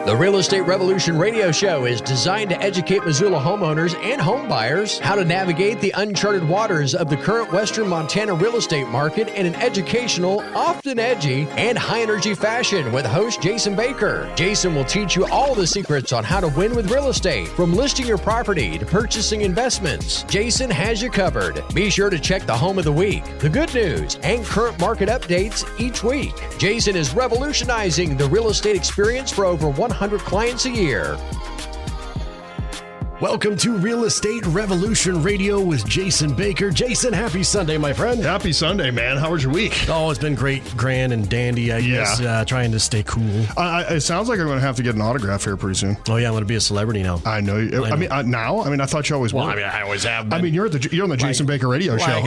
The Real Estate Revolution radio show is designed to educate Missoula homeowners and home buyers how to navigate the uncharted waters of the current Western Montana real estate market in an educational, often edgy, and high-energy fashion with host Jason Baker. Jason will teach you all the secrets on how to win with real estate, from listing your property to purchasing investments. Jason has you covered. Be sure to check the home of the week, the good news, and current market updates each week. Jason is revolutionizing the real estate experience for over 100 clients a year. Welcome to Real Estate Revolution Radio with Jason Baker. Jason, happy Sunday, my friend. Happy Sunday, man. How was your week? Oh, it's been great, grand, and dandy, I guess. Trying to stay cool. It sounds like I'm going to have to get an autograph here pretty soon. Oh, yeah, I'm going to be a celebrity now. I know. Now? I thought you always were. I always have been. You're on the Jason Baker radio show.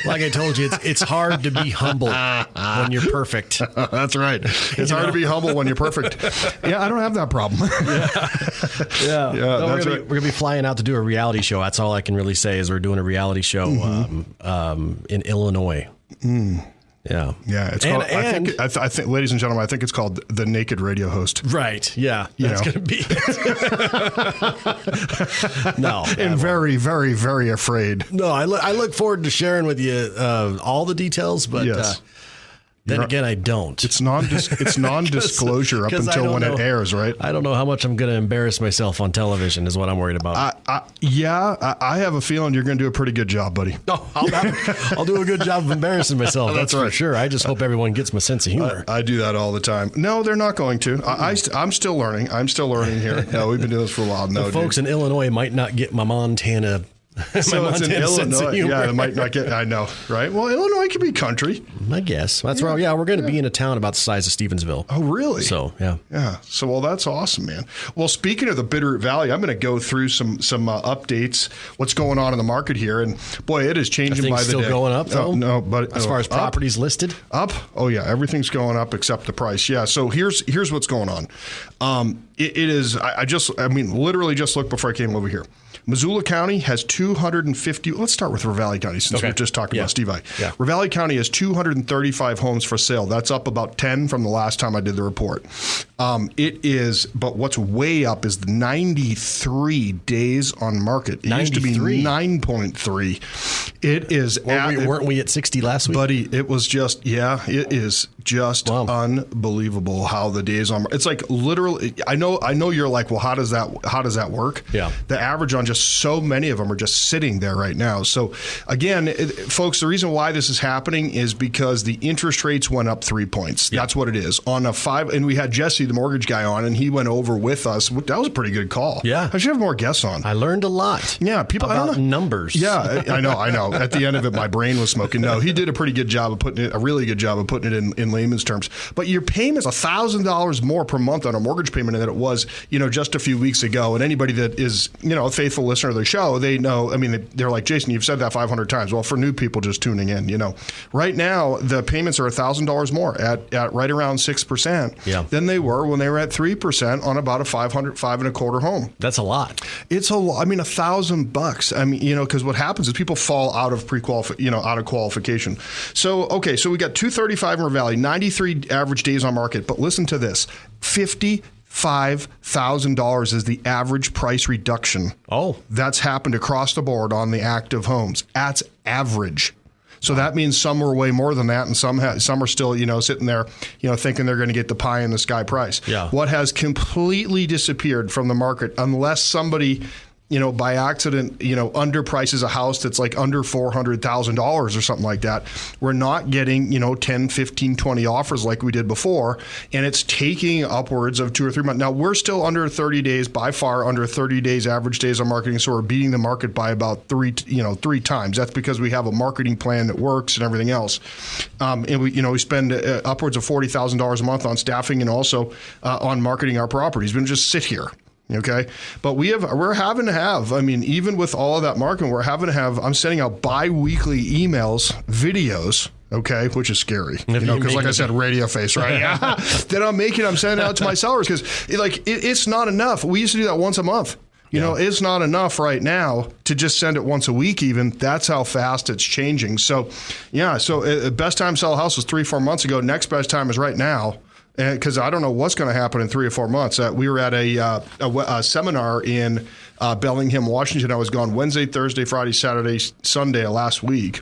Like I told you, it's hard to be humble when you're perfect. That's right. It's hard to be humble when you're perfect. Yeah, I don't have that problem. Yeah. We're going to be flying out to do a reality show. That's all I can really say is we're doing a reality show in Illinois. Yeah. Yeah. It's called, I think, ladies and gentlemen, I think it's called The Naked Radio Host. Right. Yeah. That's going to be No. And very, very, very afraid. No, I look forward to sharing with you all the details, but yes. Then again, I don't. It's non-disclosure up until when it airs, right? I don't know how much I'm going to embarrass myself on television is what I'm worried about. I have a feeling you're going to do a pretty good job, buddy. Oh, I'll do a good job of embarrassing myself. That's right. For sure. I just hope everyone gets my sense of humor. I do that all the time. No, they're not going to. I'm still learning. I'm still learning here. No, we've been doing this for a while. No, folks in Illinois might not get my Montana. So it's in Illinois. Yeah, it might not get. I know, right? Well, Illinois could be country. I guess that's right. Yeah, we're going to be in a town about the size of Stevensville. Oh, really? So yeah. So well, that's awesome, man. Well, speaking of the Bitterroot Valley, I'm going to go through some updates. What's going on in the market here? And boy, it is changing by the still day. Going up though. No, but as far as properties listed, up. Oh yeah, everything's going up except the price. Yeah. So here's what's going on. It is. Literally just looked before I came over here. Missoula County has 250. Let's start with Ravalli County since we're just talking about Steve I. Yeah. Ravalli County has 235 homes for sale. That's up about 10 from the last time I did the report. It is, but what's way up is the 93 days on market. It used to be 9.3. It is. Weren't we at 60 last week? Buddy, it was just, it is just unbelievable how the days on market. It's like literally, I know you're like, well, how does that work? Yeah. The average on just so many of them are just sitting there right now. So again, folks, the reason why this is happening is because the interest rates went up 3 points. Yeah. That's what it is. On a 5, and we had Jesse, the mortgage guy, on, and he went over with us. That was a pretty good call. Yeah. I should have more guests on. I learned a lot. Yeah. People about numbers. Yeah. I know. At the end of it, my brain was smoking. No, he did a really good job of putting it in layman's terms. But your payment is $1,000 more per month on a mortgage payment than it was, just a few weeks ago. And anybody that is, a faithful listener of the show, they know, they're like, Jason, you've said that 500 times. Well, for new people just tuning in, right now the payments are $1,000 more at right around 6% than they were when they were at 3% on about a $525 home. That's a lot. It's a lot. $1,000. Because what happens is people fall out of out of qualification. So we got 235 in Ravalli, 93 average days on market. But listen to this, $55,000 is the average price reduction. Oh. That's happened across the board on the active homes. That's average. So that means some are way more than that, and some are still, sitting there, thinking they're going to get the pie in the sky price. Yeah. What has completely disappeared from the market, unless somebody, by accident, underprices a house that's like under $400,000 or something like that, we're not getting, 10, 15, 20 offers like we did before. And it's taking upwards of 2 or 3 months. Now, we're still under 30 days, by far under 30 days average days on marketing. So we're beating the market by about three times. That's because we have a marketing plan that works and everything else. And we spend upwards of $40,000 a month on staffing and also on marketing our properties. We don't just sit here. Okay. But we're having to have, even with all of that marketing, I'm sending out bi-weekly emails, videos, okay, which is scary, because like I said, radio face, right? That I'm sending out to my sellers because it's not enough. We used to do that once a month. It's not enough right now to just send it once a week even. That's how fast it's changing. So, best time to sell a house was 3-4 months ago. Next best time is right now. because I don't know what's going to happen in 3 or 4 months. We were at a seminar in Bellingham, Washington. I was gone Wednesday, Thursday, Friday, Saturday, Sunday of last week.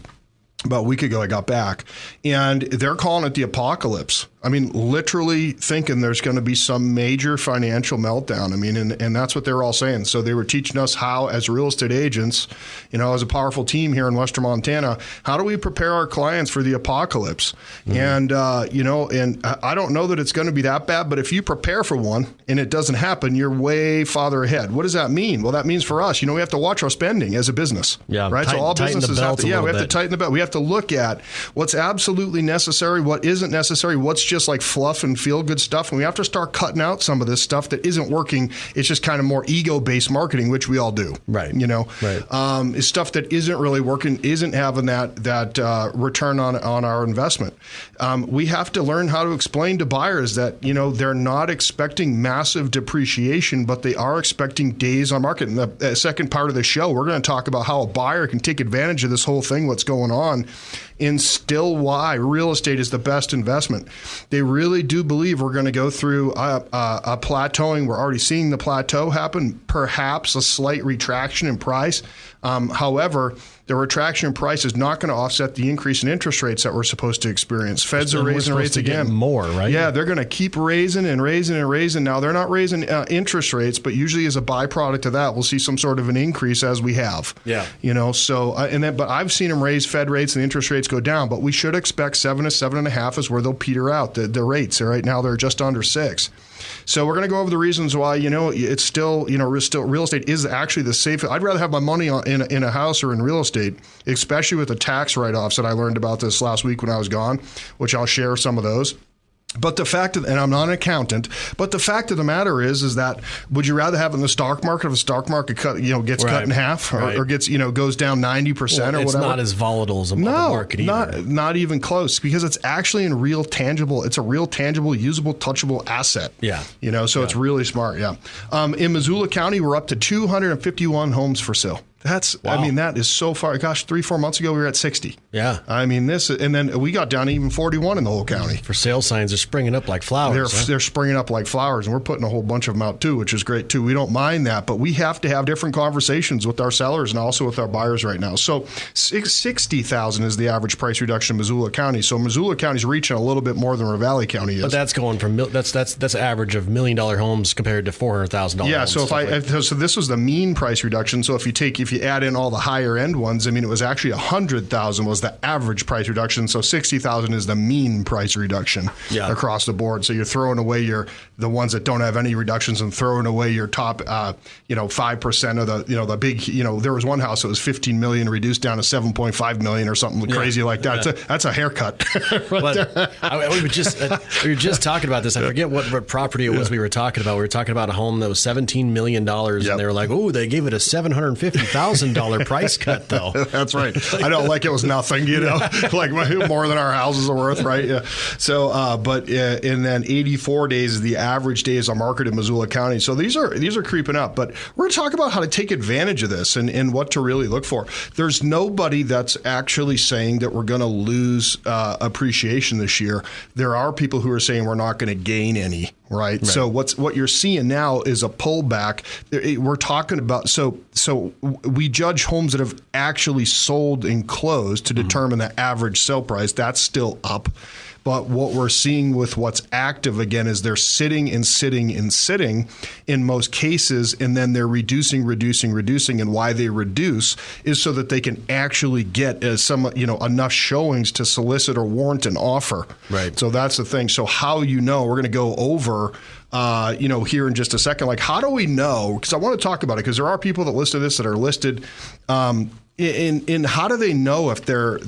About a week ago, I got back, and they're calling it the apocalypse. I mean, literally thinking there's going to be some major financial meltdown. I mean, and that's what they're all saying. So they were teaching us how, as real estate agents, as a powerful team here in Western Montana, how do we prepare our clients for the apocalypse? And, and I don't know that it's going to be that bad, but if you prepare for one and it doesn't happen, you're way farther ahead. What does that mean? Well, that means for us, we have to watch our spending as a business. Yeah, right. So all businesses have to, we have to tighten the belt. We have to look at what's absolutely necessary, what isn't necessary, what's just like fluff and feel good stuff. And we have to start cutting out some of this stuff that isn't working. It's just kind of more ego-based marketing, which we all do. Right. Right. It's stuff that isn't really working, isn't having that return on our investment. We have to learn how to explain to buyers that, they're not expecting massive depreciation, but they are expecting days on market. In the second part of the show, we're going to talk about how a buyer can take advantage of this whole thing, what's going on, and still why real estate is the best investment. They really do believe we're going to go through a plateauing. We're already seeing the plateau happen, perhaps a slight retraction in price. However, the retraction in price is not going to offset the increase in interest rates that we're supposed to experience. Feds are raising rates again. More, right? Yeah, they're going to keep raising and raising and raising. Now, they're not raising interest rates, but usually as a byproduct of that, we'll see some sort of an increase as we have. Yeah. But I've seen them raise Fed rates and interest rates go down, but we should expect 7 to 7.5 is where they'll peter out. The rates, right now, they're just under 6. So we're going to go over the reasons why, it's still, real estate is actually the safest. I'd rather have my money in a house or in real estate, especially with the tax write-offs that I learned about this last week when I was gone, which I'll share some of those. But the fact and I'm not an accountant, but the fact of the matter is that would you rather have it in the stock market if the stock market gets cut in half or gets, goes down 90% or whatever? It's not as volatile as a market either. Not even close, because it's actually it's a real tangible, usable, touchable asset. Yeah. It's really smart. Yeah. In Missoula County, we're up to 251 homes for sale. That is so far. Gosh, 3-4 months ago, we were at 60. Yeah. And then we got down to even 41 in the whole county. For sale signs are springing up like flowers. They're springing up like flowers, and we're putting a whole bunch of them out too, which is great too. We don't mind that, but we have to have different conversations with our sellers and also with our buyers right now. So $60,000 is the average price reduction in Missoula County. So Missoula County is reaching a little bit more than Ravalli County is. But that's going from that's average of $1 million homes compared to $400,000. Yeah. So so this was the mean price reduction. So if you add in all the higher end ones, it was actually $100,000 was the average price reduction. So $60,000 is the mean price reduction across the board. So you're throwing away the ones that don't have any reductions and throwing away your top 5% of the big, there was one house that was $15 million reduced down to $7.5 million or something crazy like that. Yeah. That's a haircut. We were just talking about this. I forget what property it was we were talking about. We were talking about a home that was $17 million, and they were like, "Oh, they gave it a $750,000 price cut, though." That's right. I don't like it was nothing, like more than our houses are worth, right? Yeah. So, and then 84 days is the average days on market in Missoula County. So these are creeping up. But we're going to talk about how to take advantage of this and what to really look for. There's nobody that's actually saying that we're going to lose appreciation this year. There are people who are saying we're not going to gain any. Right. So what you're seeing now is a pullback. We're talking about so we judge homes that have actually sold and closed to determine the average sale price. That's still up. But what we're seeing with what's active again is they're sitting and sitting and sitting in most cases, and then they're reducing. And why they reduce is so that they can actually get enough showings to solicit or warrant an offer. Right. So that's the thing. So how we're going to go over here in just a second. Like, how do we know? Because I want to talk about it because there are people that listen to this that are listed. In how do they know if their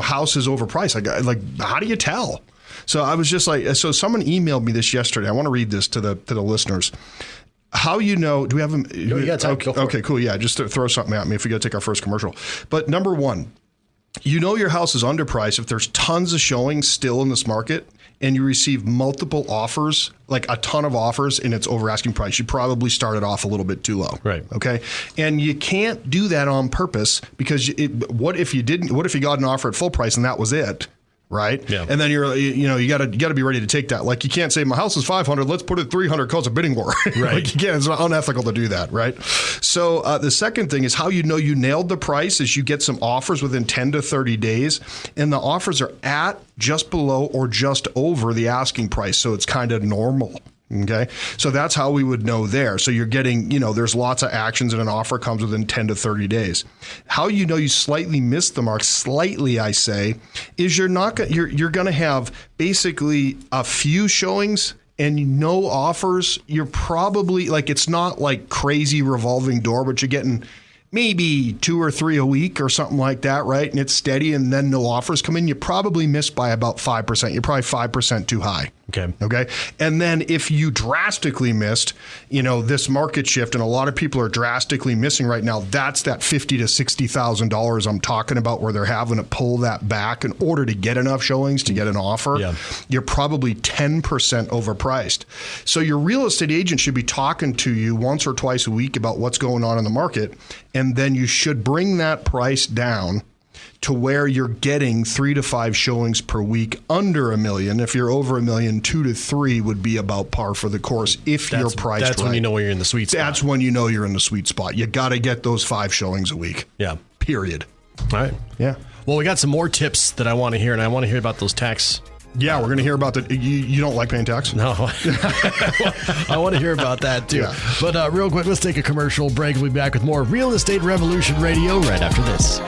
house is overpriced? Like, how do you tell? So I was just like, so someone emailed me this yesterday. I want to read this to the listeners. How do we have them? Okay, cool. Yeah, just to throw something at me if we got to take our first commercial. But number one, your house is underpriced if there's tons of showings still in this market and you receive multiple offers, like a ton of offers, and it's over asking price. You probably started off a little bit too low. Right. Okay. And you can't do that on purpose because what if you got an offer at full price and that was it? right? Yeah. And then you got to be ready to take that. Like, you can't say my house is 500, let's put it 300, cause a bidding war. Right. Like, you can't. It's unethical to do that, right? So the second thing is how you know you nailed the price is you get some offers within 10 to 30 days, and the offers are at, just below, or just over the asking price. So it's kind of normal. Okay. So that's how we would know there. So you're getting, there's lots of actions and an offer comes within 10 to 30 days. How you know you slightly missed the mark, slightly, I say, is you're going to have basically a few showings and no offers. You're probably it's not like crazy revolving door, but you're getting maybe 2 or 3 a week or something like that, right? And it's steady, and then no offers come in. You probably missed by about 5%. You're probably 5% too high. Okay. And then if you drastically missed, this market shift, and a lot of people are drastically missing right now, that's that $50,000 to $60,000 I'm talking about, where they're having to pull that back in order to get enough showings to get an offer. Yeah. You're probably 10% overpriced. So your real estate agent should be talking to you once or twice a week about what's going on in the market, and then you should bring that price down to where you're getting 3 to 5 showings per week under $1 million. If you're over $1 million, 2 to 3 would be about par for the course if you're priced right. That's when you know you're in the sweet spot. That's when you know you're in the sweet spot. You got to get those 5 showings a week. Yeah. Period. All right. Yeah. Well, we got some more tips that I want to hear, and I want to hear about those tax. Yeah, we're going to hear about that. You don't like paying tax? No. I want to hear about that, too. Yeah. But real quick, let's take a commercial break. We'll be back with more Real Estate Revolution Radio right after this.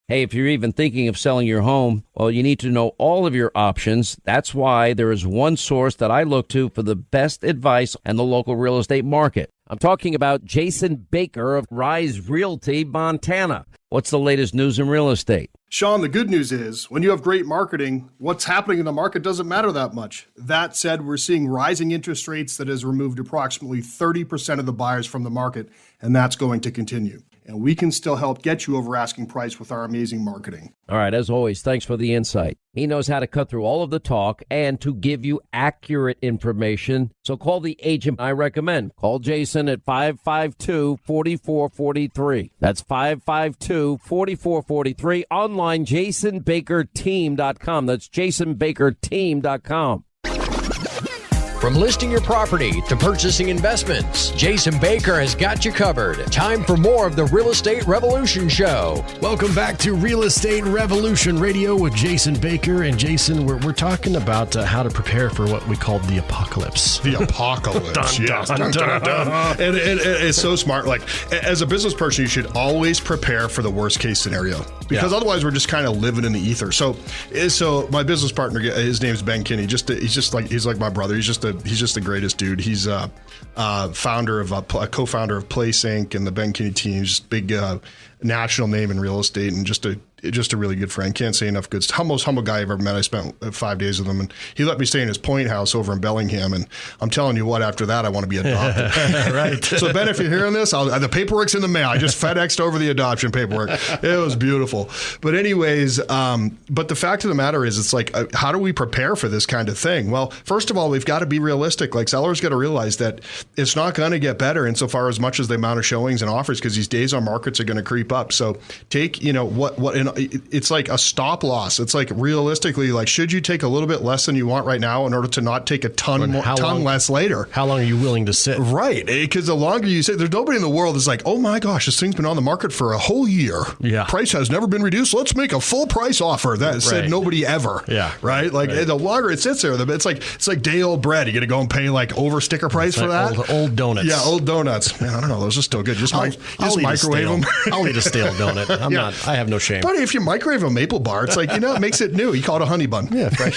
Hey, if you're even thinking of selling your home, well, you need to know all of your options. That's why there is one source that I look to for the best advice on the local real estate market. I'm talking about Jason Baker of Rise Realty, Montana. What's the latest news in real estate? Sean, the good news is when you have great marketing, what's happening in the market doesn't matter that much. That said, we're seeing rising interest rates that has removed approximately 30% of the buyers from the market, and that's going to continue. And we can still help get you over asking price with our amazing marketing. All right, as always, thanks for the insight. He knows how to cut through all of the talk and to give you accurate information. So call the agent I recommend. Call Jason at 552-4443. That's 552-4443. Online, JasonBakerTeam.com. That's JasonBakerTeam.com. From listing your property to purchasing investments, Jason Baker has got you covered. Time for more of the Real Estate Revolution Show. Welcome back to Real Estate Revolution Radio with Jason Baker. And Jason, we're talking about how to prepare for what we call the apocalypse. The apocalypse. Dun, yes. dun, dun, dun. And it's so smart. Like, as a business person, you should always prepare for the worst case scenario, because otherwise we're just kind of living in the ether. So my business partner, his name's Ben Kinney. He's like my brother. He's just the greatest dude. He's a co-founder of Place Inc. and the Ben Kinney team. Just big national name in real estate, and just a really good friend. Can't say enough good stuff. Most humble guy I've ever met. I spent 5 days with him, and he let me stay in his point house over in Bellingham. And I'm telling you what, after that, I want to be adopted. Right. So Ben, if you're hearing this, the paperwork's in the mail. I just FedExed over the adoption paperwork. It was beautiful. But anyways, but the fact of the matter is, it's like, how do we prepare for this kind of thing? Well, first of all, we've got to be realistic. Like, sellers got to realize that it's not going to get better insofar as much as the amount of showings and offers, because these days on markets are going to creep up. So take, it's like a stop loss. It's like, realistically, like, should you take a little bit less than you want right now in order to not take a ton less later? How long are you willing to sit? Right. Because the longer you sit, there's nobody in the world that's like, oh my gosh, this thing's been on the market for a whole year. Yeah. Price has never been reduced. Let's make a full price offer. That said nobody ever. Yeah. Right. Like, the longer it sits there, it's like day old bread. You got to go and pay like over sticker price for that. Old donuts. Yeah. Old donuts. Man, I don't know. Those are still good. Just microwave them. I'll eat a stale donut. I have no shame. But if you microwave a maple bar, it's like, it makes it new. You call it a honey bun. Yeah. Right.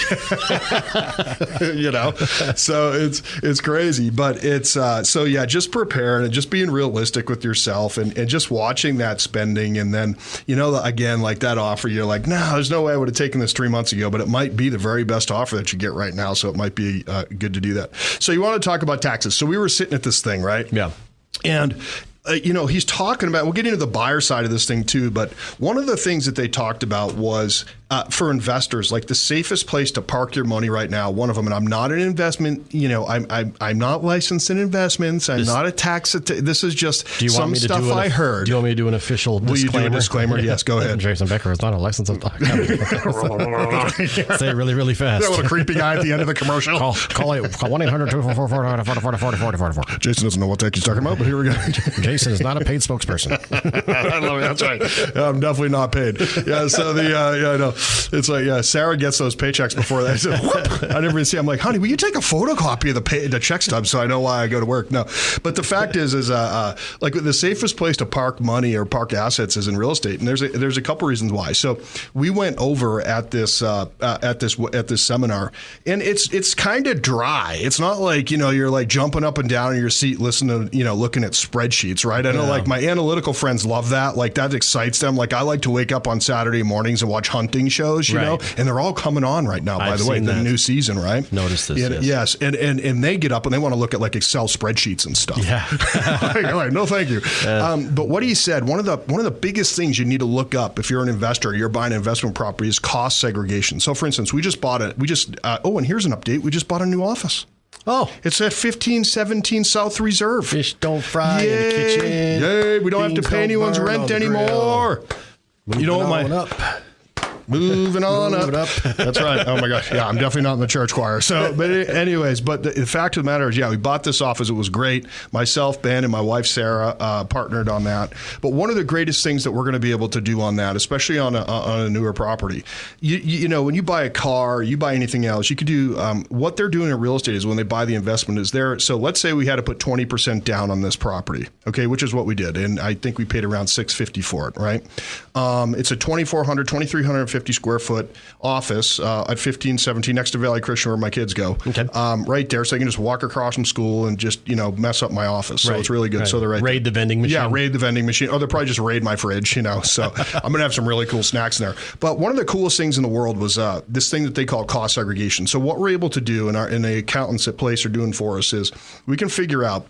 So it's crazy, but it's, just prepare and just being realistic with yourself and just watching that spending. And then, again, like that offer, you're like, no, there's no way I would have taken this 3 months ago, but it might be the very best offer that you get right now. So it might be good to do that. So you want to talk about taxes. So we were sitting at this thing, right? Yeah. And he's talking about, we'll get into the buyer side of this thing too, but one of the things that they talked about was for investors, like the safest place to park your money right now, one of them, and I'm not an investment, I'm not licensed in investments. I'm not a tax. This is just some stuff I heard. Do you want me to do an official disclaimer? Will you do a disclaimer? Yes, go ahead. Jason Becker is not a licensed Say it really, really fast. That little creepy guy at the end of the commercial. Call 1-800-244-4044. Jason doesn't know what the heck he's talking about, but here we go. Jason is not a paid spokesperson. I love it. That's right. I'm definitely not paid. Yeah. So it's like, Sarah gets those paychecks before that. I said, I never even see. I'm like, honey, will you take a photocopy of the check stub so I know why I go to work? No, but the fact is like the safest place to park money or park assets is in real estate, and there's a couple reasons why. So we went over at this seminar, and it's kind of dry. It's not like you're like jumping up and down in your seat listening to looking at spreadsheets, right? I know like my analytical friends love that. Like that excites them. Like I like to wake up on Saturday mornings and watch hunting shows, you know, and they're all coming on right now, by the way, the new season, right? Notice this. Yes. And they get up and they want to look at like Excel spreadsheets and stuff. Yeah. Like, no, thank you. But what he said, one of the biggest things you need to look up if you're an investor, you're buying an investment property, is cost segregation. So for instance, and here's an update. We just bought a new office. Oh. It's at 1517 South Reserve. Fish don't fry in the kitchen. Yay, we don't have to pay anyone's rent anymore. Moving on up. That's right. Oh my gosh. Yeah, I'm definitely not in the church choir. So, but anyways, the fact of the matter is, we bought this office. It was great. Myself, Ben, and my wife, Sarah, partnered on that. But one of the greatest things that we're going to be able to do on that, especially on a newer property, when you buy a car, you buy anything else, you could do what they're doing in real estate is when they buy the investment is there. So let's say we had to put 20% down on this property, okay, which is what we did. And I think we paid around $650 for it, right? It's a 2,350 square foot office at 1517 next to Valley Christian where my kids go. Okay. Right there. So they can just walk across from school and just, mess up my office. So it's really good. Right. So they're raid the vending machine. Yeah, raid the vending machine. Oh, they'll probably just raid my fridge, So I'm going to have some really cool snacks in there. But one of the coolest things in the world was this thing that they call cost segregation. So what we're able to do and the accountants at Place are doing for us is we can figure out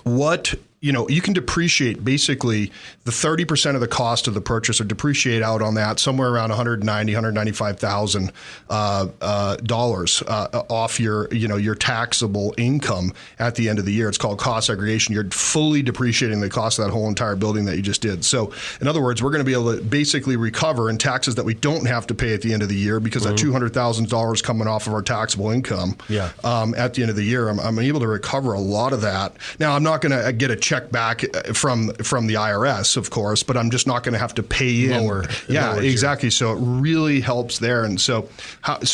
what you can depreciate basically the 30% of the cost of the purchase or depreciate out on that somewhere around $195,000 off your taxable income at the end of the year. It's called cost segregation. You're fully depreciating the cost of that whole entire building that you just did. So in other words, we're going to be able to basically recover in taxes that we don't have to pay at the end of the year because that $200,000 coming off of our taxable income at the end of the year, I'm able to recover a lot of that. Now, I'm not going to get a check back from the IRS, of course, but I'm just not going to have to pay in. Lower exactly. So it really helps there. And so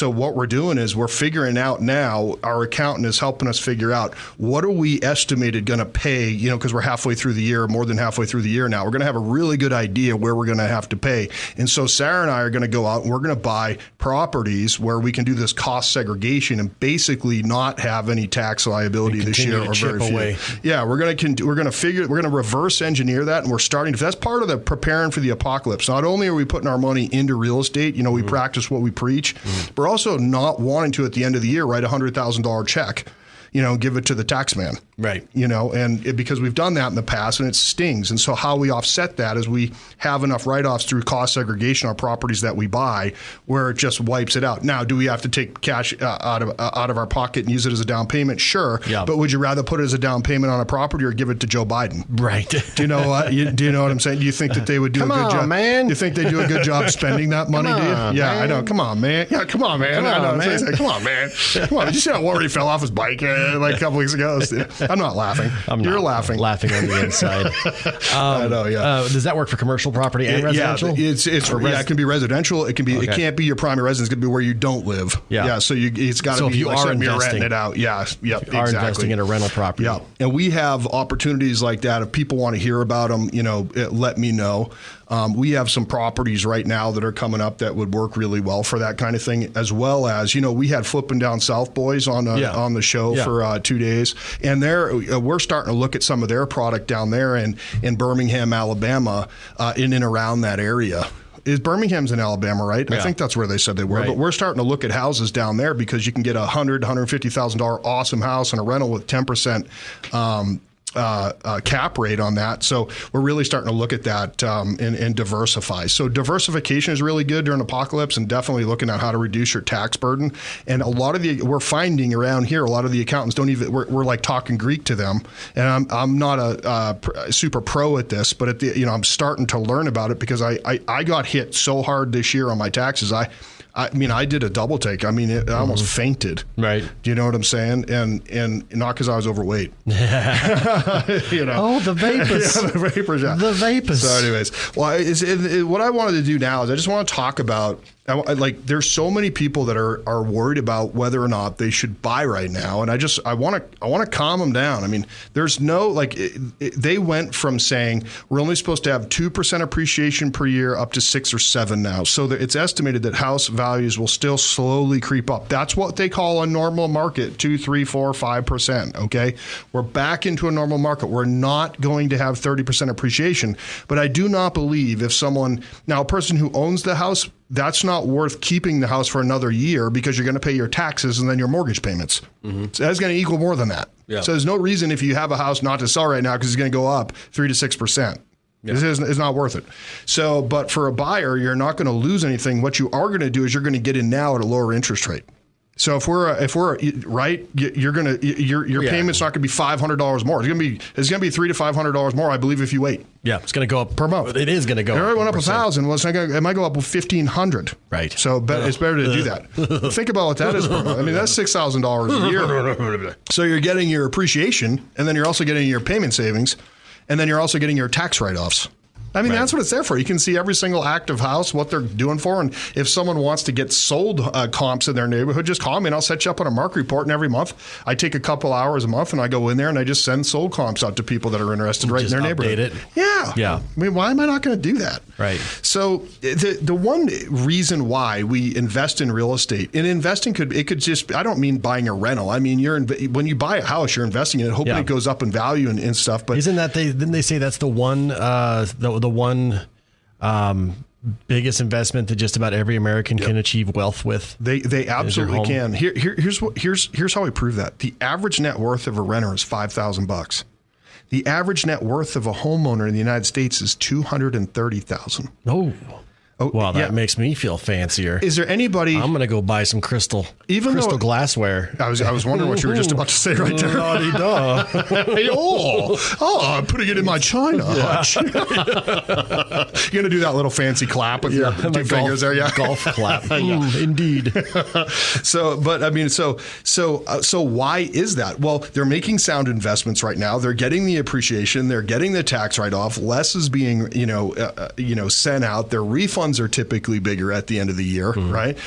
what we're doing is we're figuring out now, our accountant is helping us figure out what are we estimated going to pay, because we're halfway through the year, more than halfway through the year now. We're going to have a really good idea where we're going to have to pay. And so Sarah and I are going to go out and we're going to buy properties where we can do this cost segregation and basically not have any tax liability this year or very few. Yeah, we're going to reverse engineer that, and we're starting to. That's part of the preparing for the apocalypse. Not only are we putting our money into real estate, we practice what we preach, but we're also not wanting to at the end of the year write $100,000 check. Give it to the tax man. Right. Because we've done that in the past and it stings. And so how we offset that is we have enough write-offs through cost segregation on properties that we buy where it just wipes it out. Now, do we have to take cash out of our pocket and use it as a down payment? Sure. Yeah. But would you rather put it as a down payment on a property or give it to Joe Biden? Right. Do you know what? Do you know what I'm saying? Do you think that they would do a good job? Man. Do you think they do a good job spending that money? Yeah, man. I know. Come on, man. Yeah, come on, man. Come on, man. Come on, man. Come on. Did you see how Warren fell off his bike like a couple weeks ago? I'm not laughing. You're laughing. Laughing on the inside. I know. Yeah. Does that work for commercial property and residential? It can be residential. It can be. Okay. It can't be your primary residence. It can be where you don't live. Yeah. So it's got to be. If you are investing, you're renting it out. Yeah. Yep. Are investing in a rental property. Yeah. And we have opportunities like that. If people want to hear about them, let me know. We have some properties right now that are coming up that would work really well for that kind of thing, as well as, we had Flipping Down South Boys on the show for 2 days. And we're starting to look at some of their product down there in Birmingham, Alabama, in and around that area. Birmingham's in Alabama, right? Yeah. I think that's where they said they were. Right. But we're starting to look at houses down there because you can get a $150,000 awesome house and a rental with 10% cap rate on that. So we're really starting to look at that and diversify. So diversification is really good during apocalypse, and definitely looking at how to reduce your tax burden. And a lot of we're finding around here, a lot of the accountants don't even, we're like talking Greek to them. And I'm not a super pro at this, but I'm starting to learn about it because I got hit so hard this year on my taxes. I mean, I did a double take. I mean, I almost fainted. Right. Do you know what I'm saying? And not because I was overweight. Oh, the vapors. Yeah, the vapors. Yeah. The vapors. So anyways, well, what I wanted to do now is I just want to talk about, there's so many people that are worried about whether or not they should buy right now. And I want to calm them down. I mean, there's no, they went from saying we're only supposed to have 2% appreciation per year up to 6 or 7 now. So it's estimated that house values will still slowly creep up. That's what they call a normal market, 2, 3, 4, 5%. Okay. We're back into a normal market. We're not going to have 30% appreciation, but I do not believe if a person who owns the house, that's not worth keeping the house for another year because you're going to pay your taxes and then your mortgage payments. Mm-hmm. So that's going to equal more than that. Yeah. So there's no reason if you have a house not to sell right now because it's going to go up 3 to 6%. Yeah. It's not worth it. So, but for a buyer, you're not going to lose anything. What you are going to do is you're going to get in now at a lower interest rate. So if we're right, your payment's not going to be $500 more. It's going to be $300 to $500 more, I believe, if you wait. Yeah, it's going to go up per month. It is going to go. It already went up 1,000. Well, it might go up $1,500. Right. So it's better to do that. Think about what that is per month. I mean, that's $6,000 a year. So you're getting your appreciation, and then you're also getting your payment savings, and then you're also getting your tax write-offs. I mean, That's what it's there for. You can see every single active house, what they're doing for. And if someone wants to get sold comps in their neighborhood, just call me and I'll set you up on a market report. And every month I take a couple hours a month and I go in there and I just send sold comps out to people that are interested in their neighborhood. It. Yeah. Yeah. I mean, why am I not going to do that? Right. So the one reason why we invest in real estate, and investing could just, I don't mean buying a rental. I mean, when you buy a house, you're investing in it, hoping it goes up in value and stuff. But didn't they say that's the one, the one biggest investment that just about every American can achieve wealth with? They absolutely can. Here's how I prove that. The average net worth of a renter is $5,000. The average net worth of a homeowner in the United States is $230,000. Oh, well, that makes me feel fancier. Is there anybody? I'm going to go buy some crystal glassware. I was wondering what you were just about to say right there. I'm putting it in my china hutch. You're going to do that little fancy clap with your two fingers there, yeah? Golf clap. Indeed. So why is that? Well, they're making sound investments right now. They're getting the appreciation. They're getting the tax write-off. Less is being, sent out. Their refunds are typically bigger at the end of the year, right?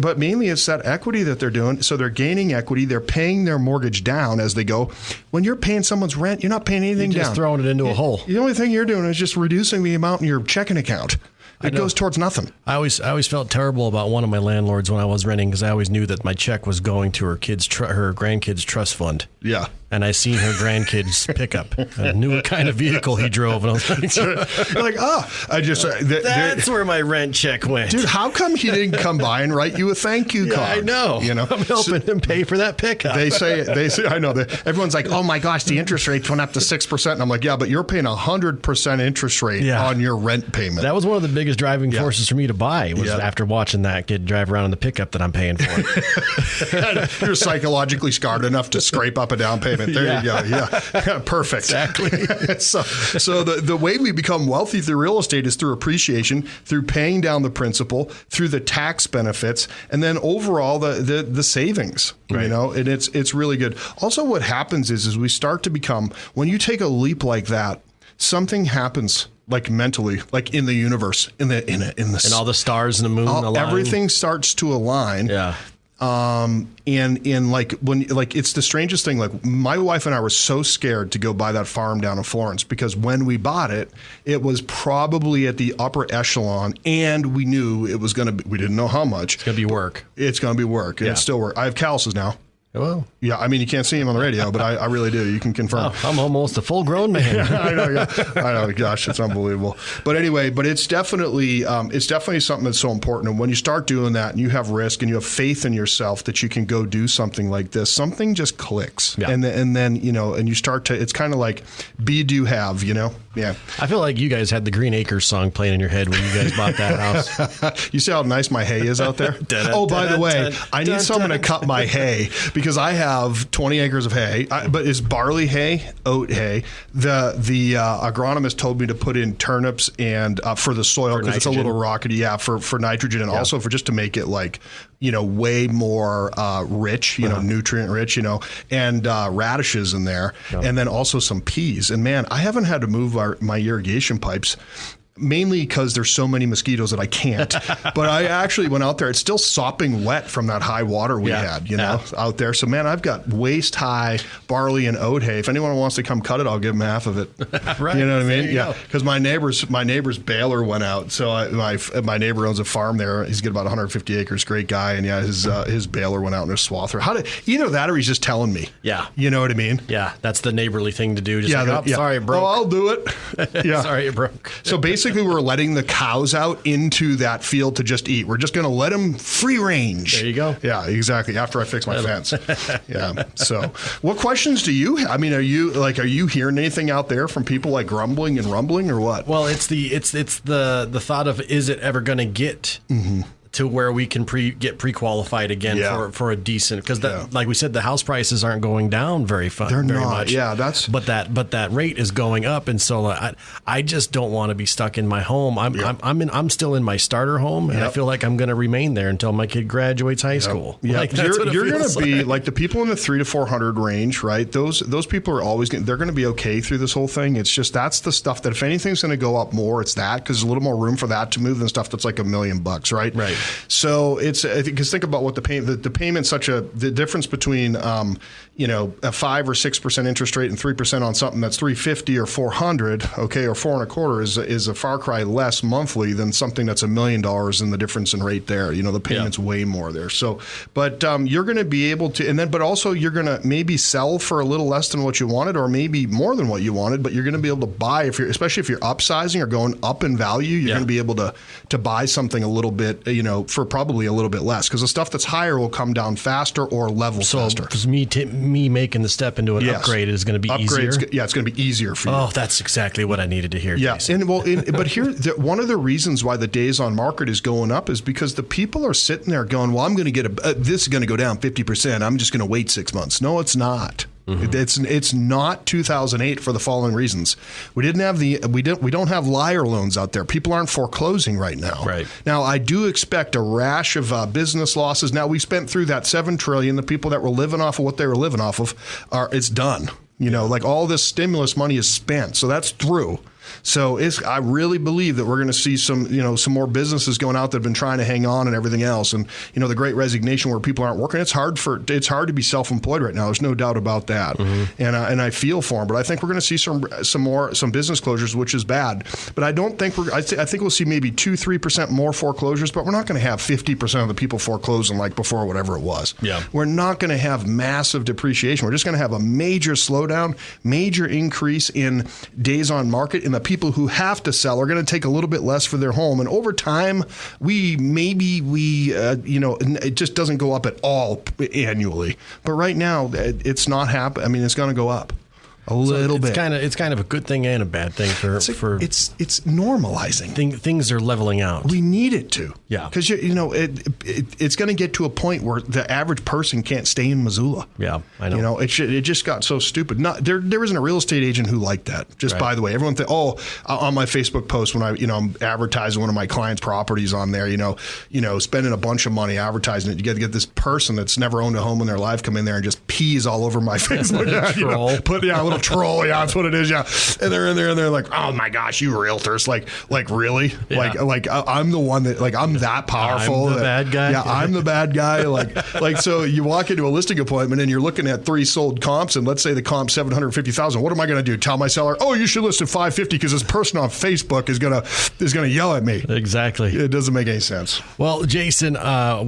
But mainly it's that equity that they're doing. So they're gaining equity. They're paying their mortgage down as they go. When you're paying someone's rent, you're not paying anything down. You're just throwing it into a hole. The only thing you're doing is just reducing the amount in your checking account. It goes towards nothing. I always felt terrible about one of my landlords when I was renting because I always knew that my check was going to her grandkids' trust fund. Yeah. And I seen her grandkids pickup. I knew what kind of vehicle he drove, and I was like, you're like, that's where my rent check went. Dude, how come he didn't come by and write you a thank you card? I know. I'm helping him pay for that pickup. They say, I know that everyone's like, oh my gosh, the interest rates went up to 6%. And I'm like, yeah, but you're paying 100% interest rate on your rent payment. That was one of the biggest driving forces for me to buy was after watching that kid drive around in the pickup that I'm paying for. You're psychologically scarred enough to scrape up a down payment. There you go. Yeah. Perfect. Exactly. So the way we become wealthy through real estate is through appreciation, through paying down the principal, through the tax benefits, and then overall the savings. Right. And it's really good. Also, what happens is we start to become, when you take a leap like that, something happens. Like mentally, like in the universe, in all the stars and the moon align. Everything starts to align. Yeah. And it's the strangest thing. Like my wife and I were so scared to go buy that farm down in Florence because when we bought it, it was probably at the upper echelon, and we knew it was going to be. We didn't know how much. It's going to be work. It's going to be work. Yeah. It's still work. I have calluses now. Well, yeah, I mean, you can't see him on the radio, but I really do. You can confirm. Oh, I'm almost a full-grown man. I know, yeah. I know. Gosh, it's unbelievable. But anyway, it's definitely something that's so important. And when you start doing that, and you have risk, and you have faith in yourself that you can go do something like this, something just clicks. Yeah. And then and you start to. It's kind of like be, do, have. Yeah. I feel like you guys had the Green Acres song playing in your head when you guys bought that house. You see how nice my hay is out there? Oh, by the way, I need someone to cut my hay because I have 20 acres of hay. But it's barley hay, oat hay. The agronomist told me to put in turnips and for the soil because it's a little rockety. Yeah, for nitrogen and also for just to make it like way more rich, nutrient rich, and radishes in there, and then also some peas. And man, I haven't had to move my irrigation pipes. Mainly because there's so many mosquitoes that I can't. But I actually went out there. It's still sopping wet from that high water we had, out there. So, man, I've got waist high barley and oat hay. If anyone wants to come cut it, I'll give them half of it. Right. You know what I mean? Yeah. Because my neighbor's baler went out. So my neighbor owns a farm there. He's got about 150 acres. Great guy. And his baler went out in his swather. Either that or he's just telling me. Yeah. You know what I mean? Yeah. That's the neighborly thing to do. Just sorry, it broke. Oh, I'll do it. Yeah. Sorry, it broke. So basically, we're letting the cows out into that field to just eat. We're just going to let them free range. There you go. Yeah, exactly. After I fix my fence. Yeah. So, what questions do you have? I mean, are you hearing anything out there from people like grumbling and rumbling or what? Well, it's the thought of, is it ever going to get to where we can get pre-qualified again for a decent, because like we said, the house prices aren't going down very much. Yeah, but that rate is going up, and so I just don't want to be stuck in my home. I'm still in my starter home, and I feel like I'm going to remain there until my kid graduates high school. Yeah, like, you're going to be like the people in the 300 to 400 range, right? Those people are always they're going to be okay through this whole thing. It's just that's the stuff that if anything's going to go up more, it's that, because there's a little more room for that to move than stuff that's like $1 million, right? Right. So because think about what the payment's the difference between a 5 or 6% interest rate and 3% on something that's $350 or $400, okay, or $4.25 is a far cry less monthly than something that's $1 million in the difference in rate there. The payment's way more there. So, but you're going to be able to, but also you're going to maybe sell for a little less than what you wanted, or maybe more than what you wanted. But you're going to be able to buy especially if you're upsizing or going up in value, you're going to be able to buy something a little bit, for probably a little bit less, because the stuff that's higher will come down faster or level faster. So me making the step into an upgrade is going to be easier? It's going to be easier for you. Oh, that's exactly what I needed to hear. Yeah, but here, one of the reasons why the days on market is going up is because the people are sitting there going, well, I'm going to get this is going to go down 50%. I'm just going to wait 6 months. No, it's not. Mm-hmm. It's not 2008 for the following reasons. We don't have liar loans out there. People aren't foreclosing right now. Right. Now, I do expect a rash of business losses. Now, we spent through that $7 trillion. The people that were living off of what they were living off of it's done. Like all this stimulus money is spent. So that's through. So I really believe that we're going to see some more businesses going out that have been trying to hang on and everything else. And, the great resignation where people aren't working, it's hard to be self-employed right now. There's no doubt about that. Mm-hmm. And I feel for them, but I think we're going to see some business closures, which is bad. But I don't think I think we'll see maybe 2-3% more foreclosures, but we're not going to have 50% of the people foreclosing like before, whatever it was. Yeah. We're not going to have massive depreciation. We're just going to have a major slowdown, major increase in days on market, and the people who have to sell are going to take a little bit less for their home. And over time, it just doesn't go up at all annually. But right now, it's not happening. I mean, it's going to go up. A little bit. It's kind of a good thing and a bad thing for it's normalizing. Things are leveling out. We need it to. Yeah. Because it's going to get to a point where the average person can't stay in Missoula. Yeah, I know. It just got so stupid. There isn't a real estate agent who liked that. Just by the way, everyone on my Facebook post when I'm advertising one of my clients' properties on there, spending a bunch of money advertising it, you get this person that's never owned a home in their life come in there and just pees all over my Facebook. Troll. A troll, yeah, that's what it is, yeah. And they're in there and they're like, oh my gosh, you realtors, like really, yeah. like I'm the one that I'm that powerful. I'm the bad guy. Yeah, I'm the bad guy. Like so you walk into a listing appointment and you're looking at 3 sold comps, and let's say the comp 750,000. What am I going to do? Tell my seller, oh, you should list at 550 because this person on Facebook is gonna yell at me. Exactly. It doesn't make any sense. Well, Jason,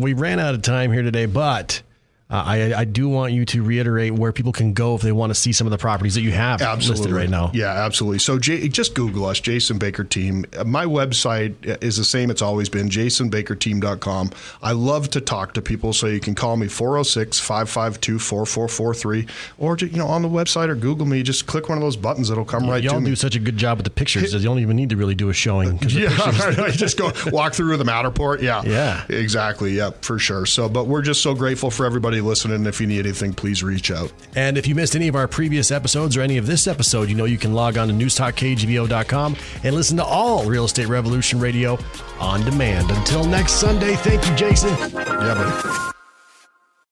we ran out of time here today, but I do want you to reiterate where people can go if they want to see some of the properties that you have listed right now. Yeah, absolutely. So just Google us, Jason Baker Team. My website is the same it's always been, jasonbakerteam.com. I love to talk to people, so you can call me 406-552-4443, or on the website or Google me. Just click one of those buttons. It'll come right to me. Y'all do such a good job with the pictures that you don't even need to really do a showing. Yeah, right. Just go walk through the Matterport. Yeah, exactly. Yeah, for sure. So, but we're just so grateful for everybody listening. If you need anything, please reach out. And if you missed any of our previous episodes or any of this episode, you can log on to newstalkkgvo.com and listen to all Real Estate Revolution Radio on demand. Until next Sunday, thank you, Jason. Yeah, buddy.